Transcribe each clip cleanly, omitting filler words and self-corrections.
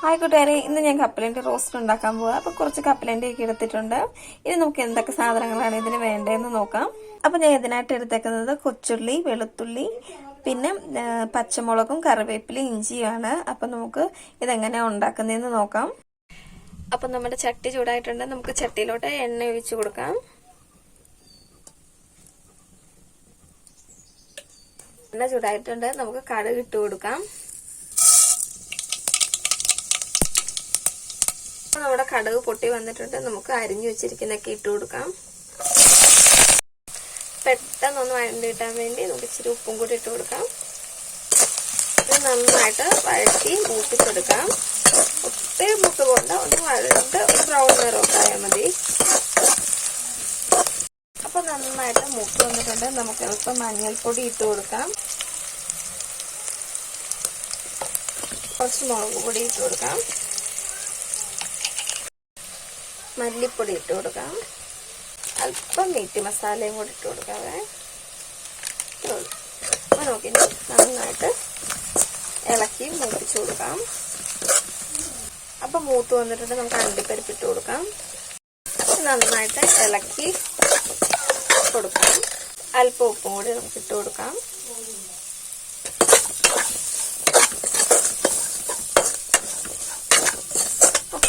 Hi കൂട്ടുകാരെ, ഇന്ന് ഞാൻ കപ്പലണ്ടി റോസ്റ്റ് ഉണ്ടാക്കാൻ പോവാം. അപ്പോൾ കുറച്ച് കപ്പലണ്ടി ഒക്കെ എടുത്തിട്ടുണ്ട്. ഇനി നമുക്ക് എന്തൊക്കെ സാധനങ്ങളാണ് ഇതിന് വേണ്ടതെന്ന് നോക്കാം. അപ്പോൾ ഞാൻ ഇതിനായിട്ട് എടുത്തേക്കുന്നത് കൊച്ചുള്ളി, വെളുത്തുള്ളി, പിന്നെ പച്ചമുളകും കറിവേപ്പിലയും ഇഞ്ചിയുമാണ്. അപ്പം നമുക്ക് ഇതെങ്ങനെയാണ് ഉണ്ടാക്കുന്നതെന്ന് നോക്കാം. അപ്പം നമ്മുടെ ചട്ടി ചൂടായിട്ടുണ്ട്. നമുക്ക് ചട്ടിയിലോട്ട് എണ്ണ ഒഴിച്ചു കൊടുക്കാം. എണ്ണ ചൂടായിട്ടുണ്ട്. നമുക്ക് കടുക് ഇട്ട് കൊടുക്കാം. നമ്മുടെ കടുക് പൊട്ടി വന്നിട്ടുണ്ട്. നമുക്ക് അരിഞ്ഞു വെച്ചിരിക്കുന്നൊക്കെ ഇട്ട് കൊടുക്കാം. പെട്ടെന്നൊന്ന് വഴണ്ടി കിട്ടാൻ വേണ്ടി നമുക്ക് ഇച്ചിരി ഉപ്പും കൂടി ഇട്ട് കൊടുക്കാം. ഇത് നന്നായിട്ട് വഴറ്റി മൂപ്പിച്ചെടുക്കാം. ഒത്തിരി മൂത്ത് കൊണ്ട് ഒന്ന് വഴണ്ട് ഒരു ബ്രൗൺ നിറമൊക്കെ ആയാൽ മതി. അപ്പൊ നന്നായിട്ട് മൂത്ത് വന്നിട്ടുണ്ട്. നമുക്ക് അല്പം മഞ്ഞൾപ്പൊടി ഇട്ട് കൊടുക്കാം. കുറച്ച് മുളക് പൊടി ഇട്ട് കൊടുക്കാം. മല്ലിപ്പൊടി ഇട്ട് കൊടുക്കാം. അല്പം മീറ്റ് മസാലയും കൂടി ഇട്ട് കൊടുക്കാവേ. അപ്പോൾ നോക്കി നന്നായിട്ട് ഇളക്കി മൂപ്പിച്ചു കൊടുക്കാം. അപ്പം മൂത്ത് വന്നിട്ടുണ്ട്. നമുക്ക് അണ്ടിപ്പരിപ്പ് ഇട്ട് കൊടുക്കാം. നന്നായിട്ട് ഇളക്കി കൊടുക്കാം. അല്പം ഉപ്പും കൂടി നമുക്ക് ഇട്ട് കൊടുക്കാം.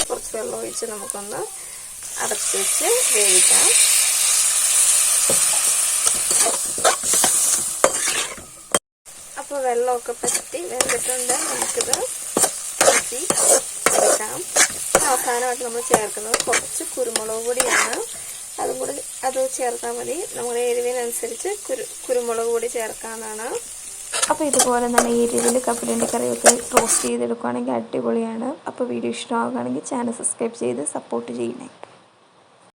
കുറച്ച് വെള്ളം ഒഴിച്ച് നമുക്കൊന്ന് അടച്ചു വെച്ച് വേവിക്കാം. അപ്പോൾ വെള്ളമൊക്കെ പറ്റി വെന്തിട്ടുണ്ട്. നമുക്കിത് ഊറ്റി എടുക്കാം. അവസാനമായിട്ട് നമ്മൾ ചേർക്കുന്നത് കുറച്ച് കുരുമുളക് പൊടിയാണ്. അത് ചേർത്താൽ മതി. നമ്മുടെ എരിവിനനുസരിച്ച് കുരുമുളക് പൊടി ചേർക്കാവുന്നതാണ്. അപ്പോൾ ഇതുപോലെ നല്ല എരിവിൽ കപ്പലണ്ടി കറിയൊക്കെ റോസ്റ്റ് ചെയ്തെടുക്കുകയാണെങ്കിൽ അടിപൊളിയാണ്. അപ്പോൾ വീഡിയോ ഇഷ്ടമാവുകയാണെങ്കിൽ ചാനൽ സബ്സ്ക്രൈബ് ചെയ്ത് സപ്പോർട്ട് ചെയ്യണേ.